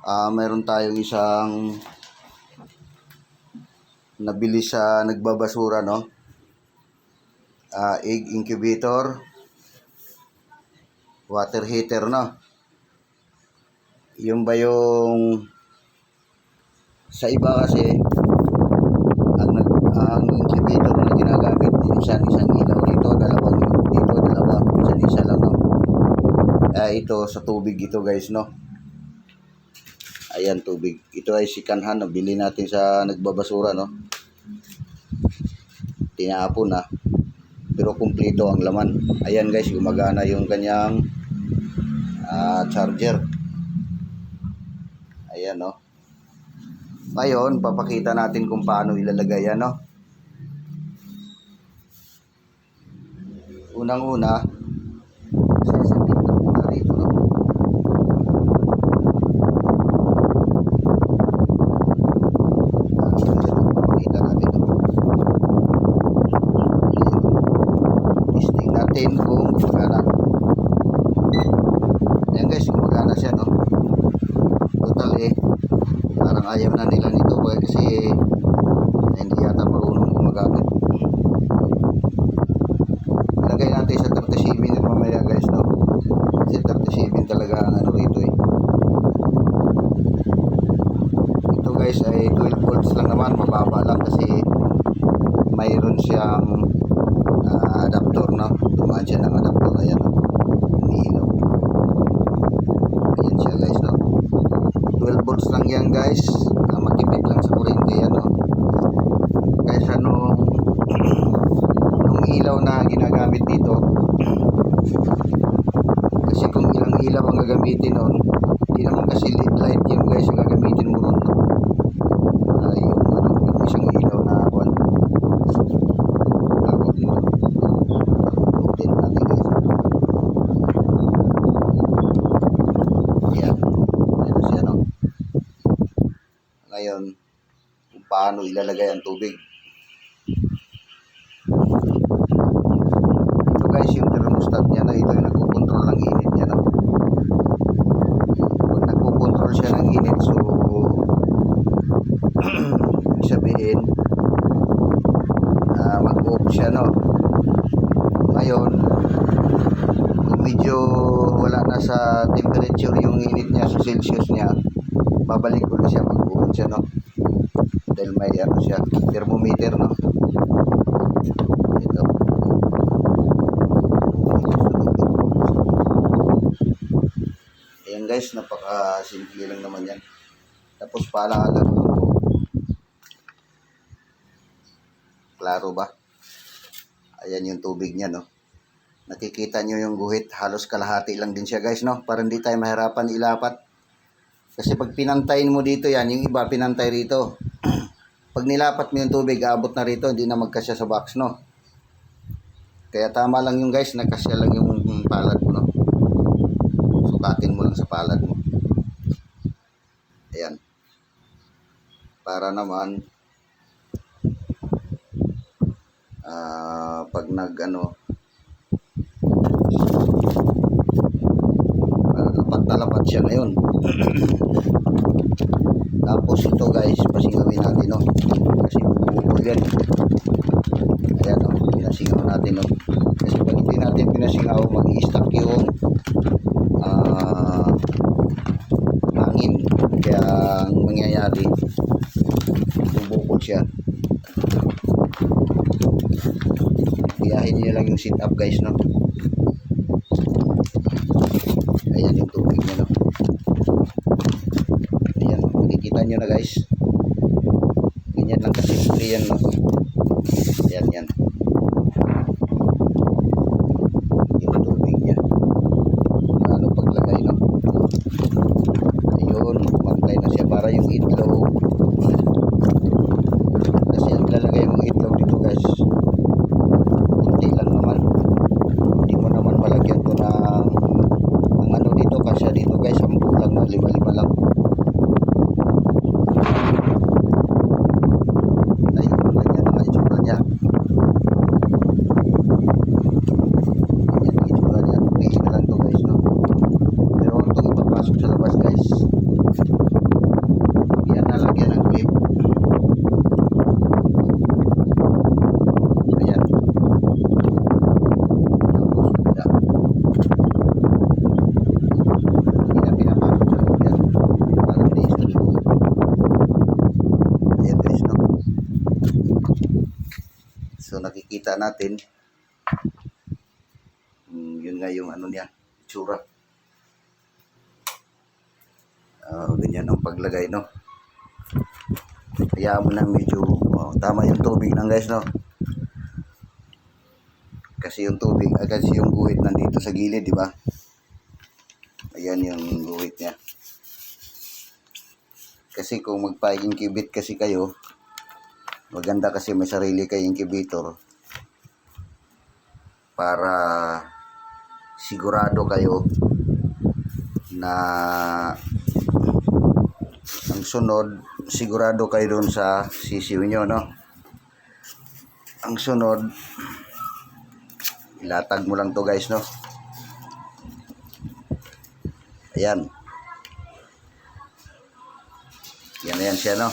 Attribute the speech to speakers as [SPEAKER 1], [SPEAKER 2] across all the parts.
[SPEAKER 1] Meron tayong isang nabili sa nagbabasura, no? Egg incubator, water heater, no? Yung ba yung sa iba kasi ang incubator na ginagamit, isang ilaw dito, dalawang dito, dalawa, isa lang, no? Ito sa tubig ito, guys, no? Ayan, tubig. Ito ay sikanhan, no? Bili natin sa nagbabasura, no? Tinapon na. Pero kumpleto ang laman. Ayan, guys, gumagana yung kanyang charger. Ayan, no? Ngayon, papakita natin kung paano ilalagay yan, no? Unang-una, sasabit na muna rito, no? Papakita natin, no? Testing natin kung gumagana. Ayan, guys, gumagana siya, no? Total, parang ayaw na nila nito kasi hindi yata marunong gumagamit. Lagay natin sa 37 din mamaya, guys, no? Kasi 37 talaga ang ano rito, Ito, guys, ay 12 volts lang naman, mababa lang kasi mayroon siyang adapter, no? Dumaan siya ng adapter. Ayan, no? Umiilaw. Ayan siya, guys, no? 12 volts lang yan, guys. Matipid lang sa kuryente yan, no? Kaysa nung ilaw na ginagamit dito, kasi kung ilang ilaw ang gagamitin nun, hindi naman kasi LED light yun, guys, ang gagamitin mo nun, no? Yung isang ilaw na tawag dito. Open natin, guys. Ayan. Ayan siya, no? Ngayon, kung paano ilalagay ang tubig. Ito, guys, yung thermostat niya, na ito yung nagkukontrol ng init niya, no? Pag nagkukontrol siya ng init, so sabihin mag-off siya, no? Ngayon, kung medyo wala na sa temperature yung init niya, sa Celsius niya, babalik ulit siya, mag-on siya, no? Dahil may ano siya, thermometer, no? Ito. Ayan, guys, napaka-simple lang naman yan. Tapos paalaala mo lang po. Klaro ba? Ayan yung tubig niya, no? Nakikita nyo yung guhit, halos kalahati lang din siya, guys, no? Para hindi tayo mahirapan ilapat. Kasi pag pinantayin mo dito yan, yung iba pinantay rito. Pag nilapat mo yung tubig, aabot na rito, hindi na magkasya sa box, no? Kaya tama lang yung, guys, nagkasya lang yung palad mo, no? Sukatin mo lang sa palad mo. Ayan. Para naman pag lapat na lapat siya ngayon. Tapos ito, guys, pasingawin natin, no? Kasi bubukol yan. Ayan, no? Pinasingaw natin, no? Kasi pag hindi natin pinasingaw, mag-i-stuck yung hangin. Kaya ang mangyayari, bubukol siya. Biyahin niyo lang yung sit up, guys, no? Ayan yung tubig niya, no? Ayan, makikita nyo na, guys. Ganyan lang kasi yan, no? Ayan, yan. Yung tubig niya. Ano paglagay, no? Ayun, kumantay na siya para yung itlog. Kasi ang lalagay mong itlog dito, guys, kunti lang naman. Hindi mo naman malagyan to ng ano dito, kasi dito, guys, 10 lang, no? 5 lang. Ayun, ganyan ang itsura niya. Ganyan ang itsura niya. Tingin na lang to, guys, no? Pero huwag itong ipapasok sa labas, guys. makikita natin. Yun nga yung ano niya, itsura. Ganyan ang paglagay, no? Kaya mo na medyo tama yung tubig lang, guys, no? Kasi yung tubig, kasi yung guhit nandito sa gilid, di ba? Ayan yung guhit niya. Kasi kung magpa-incubate kasi kayo, maganda kasi may sarili kayo incubator para sigurado kayo na ang sunod, sigurado kayo dun sa sisiw nyo, no? Ang sunod, ilatag mo lang to, guys, no? Ayan. Yan siya, no?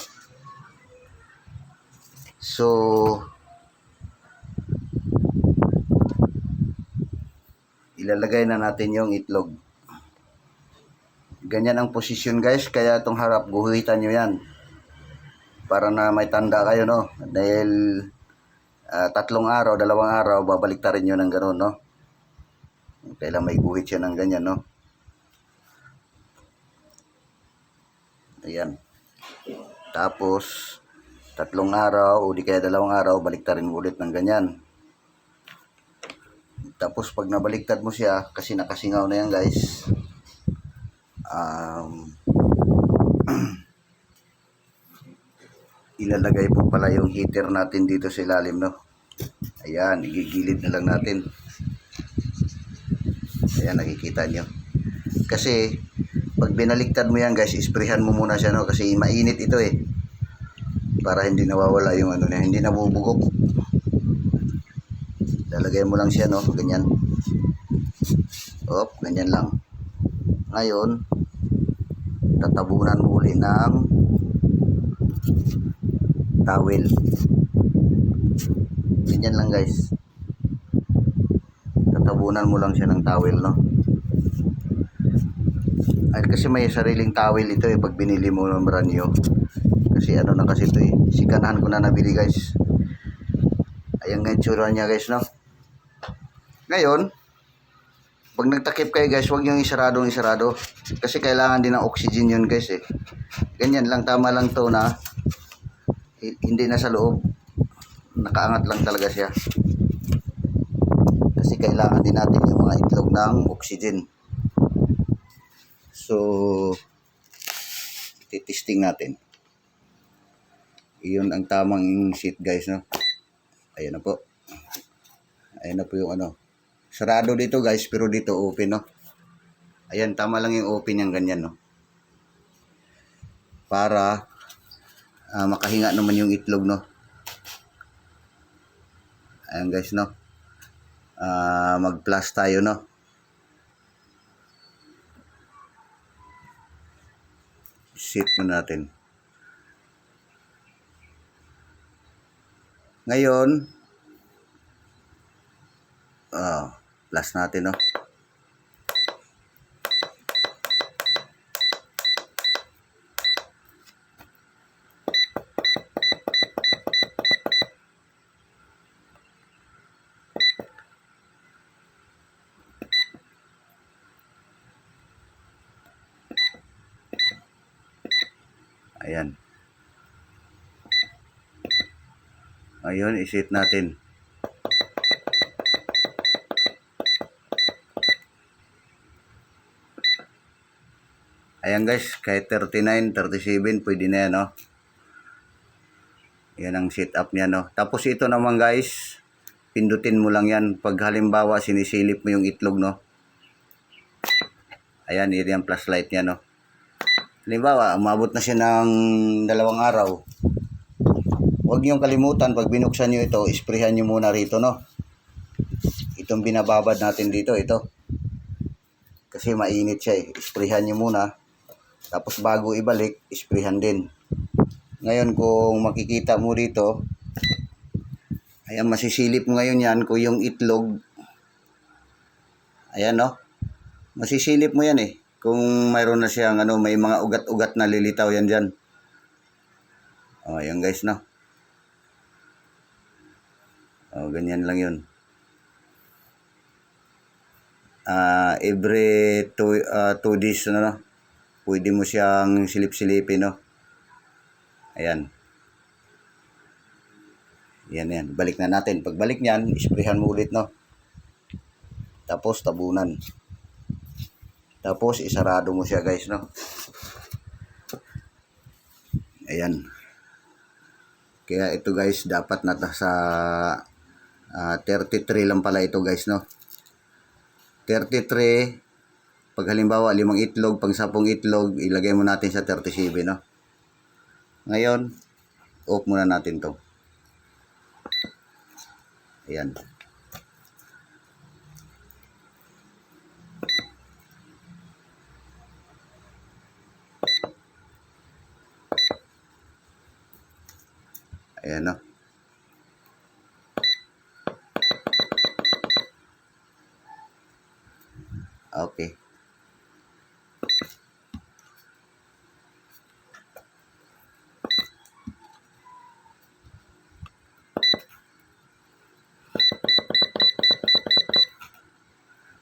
[SPEAKER 1] So, ilalagay na natin yung itlog. Ganyan ang posisyon, guys. Kaya itong harap, guhitan nyo yan. Para na may tanda kayo, no? Dahil 3 araw, 2 araw, babaliktarin nyo ng gano'n, no? Kailan may guhit siya ng ganyan, no? Ayan. Tapos, 3 araw o di kaya 2 araw, baliktarin mo ulit ng ganyan. Tapos, pag nabaliktad mo siya, kasi nakasingaw na yan, guys, ilalagay po pala yung heater natin dito sa ilalim, no? Ayan, igigilid na lang natin. Ayan, nakikita nyo. Kasi, pag binaliktad mo yan, guys, isprehan mo muna siya, no? Kasi mainit ito, eh. Para hindi nawawala yung ano niya, hindi nabubugok. Lalagay mo lang siya, no? Ganyan. Ganyan lang. Ngayon, tatabunan mo uli ng towel. Ganyan lang, guys. Tatabunan mo lang siya ng towel, no? Ay, kasi may sariling towel ito, eh, pag binili mo ng brand new. Kasi ano na kasi ito, eh. Sikanahan ko na nabili, guys. Ayan nga yung tsura niya, guys, no? Ngayon, pag nagtakip kayo, guys, huwag nyo isarado. Kasi kailangan din ng oxygen yun, guys, eh. Ganyan lang, tama lang to na hindi na sa loob. Nakaangat lang talaga siya. Kasi kailangan din natin yung mga itlog ng oxygen. So, titesting natin. Iyon ang tamang seat, guys, no? Ayan na po. Ayan na po yung ano. Sarado dito, guys, pero dito open, no? Ayan, tama lang yung open yung ganyan, no? Para makahinga naman yung itlog, no? Ayan, guys, no? Mag-plus tayo, no? Sit mo natin. Ngayon, plus natin, no? Ayan. Ngayon, isit natin. Ayan, guys, kahit 39, 37, pwede na yan, no? Yan ang setup niya, no? Tapos ito naman, guys, pindutin mo lang yan. Pag halimbawa, sinisilip mo yung itlog, no? Ayan, yan yung plus light niya, no? Halimbawa, umabot na siya ng 2 araw. Huwag niyong kalimutan, pag binuksan niyo ito, isprehan niyo muna rito, no? Itong binababad natin dito, ito. Kasi mainit siya, eh. Isprehan niyo muna. Tapos bago ibalik, isprehan din. Ngayon, kung makikita mo dito, ayan, masisilip mo ngayon yan kung yung itlog. Ayan, no? Masisilip mo yan, eh. Kung mayroon na siyang, ano, may mga ugat-ugat na lilitaw yan dyan. Ayan, guys, no? Ganyan lang yun. Every 2 days, pwede mo siyang silip-silipin, no? Ayan. Yan. Balik na natin. Pagbalik niyan, isprehan mo ulit, no? Tapos tabunan. Tapos isarado mo siya, guys, no? Ayan. Kaya ito, guys, dapat na sa 33 lang pala ito, guys, no? 33, pag halimbawa 5 itlog, pang 10 itlog, ilagay mo natin sa 37, no? Ngayon, off muna natin to. Ayan. Ayan, no? Okay.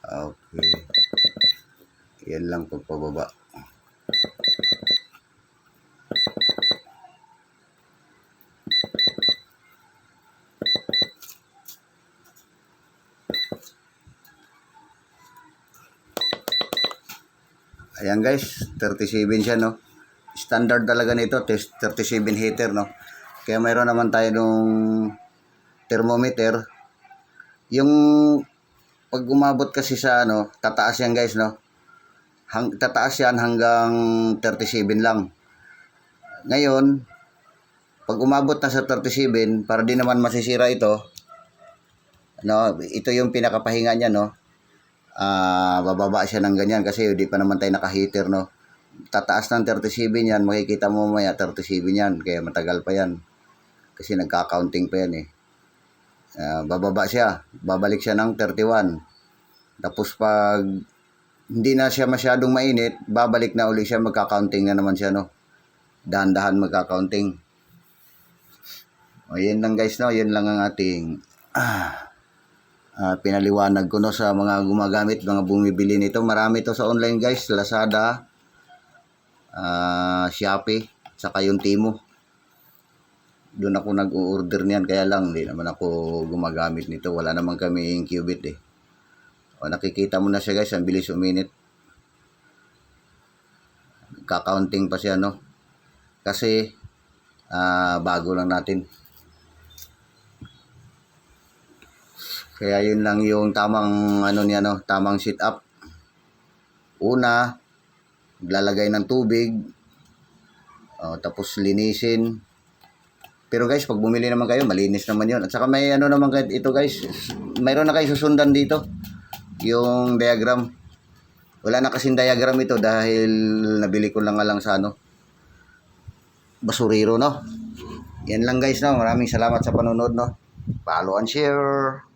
[SPEAKER 1] Okay. Yan lang pagpababa. Ayan, guys, 37 siya, no? Standard talaga nito, 37 heater, no? Kaya mayroon naman tayo nung thermometer. Yung pag umabot kasi sa tataas yan, guys, no? Tataas yan hanggang 37 lang. Ngayon, pag umabot na sa 37, para di naman masisira ito, ito yung pinakapahinga niya, no? Bababa siya ng ganyan kasi hindi pa naman tayo naka-heater, no? Tataas ng 37 yan, makikita mo mamaya 37 yan, kaya matagal pa yan. Kasi nagka-counting pa yan, eh. Bababa siya, babalik siya ng 31. Tapos pag hindi na siya masyadong mainit, babalik na uli siya, magka-counting na naman siya, no? Dahan-dahan magka-counting. O, yun lang, guys, no? Yun lang ang ating pinaliwanag ko, no, sa mga gumagamit, mga bumibili nito. Marami to sa online, guys. Lazada, Shopee, saka yung Temu. Doon ako nag-order niyan, kaya lang hindi naman ako gumagamit nito. Wala naman kami yung qubit, eh. O, nakikita mo na siya, guys, ang bilis uminit. Kakaunting pa siya, no? Kasi bago lang natin. Kaya yun lang yung tamang niya, no? Tamang sit up. Una, lalagay ng tubig. Tapos linisin. Pero, guys, pag bumili naman kayo, malinis naman yun. At saka may naman kayo ito, guys. Mayroon na kayo susundan dito. Yung diagram. Wala na kasing diagram ito dahil nabili ko lang sa basurero, no? Yan lang, guys, no? Maraming salamat sa panonood, no? Follow and share.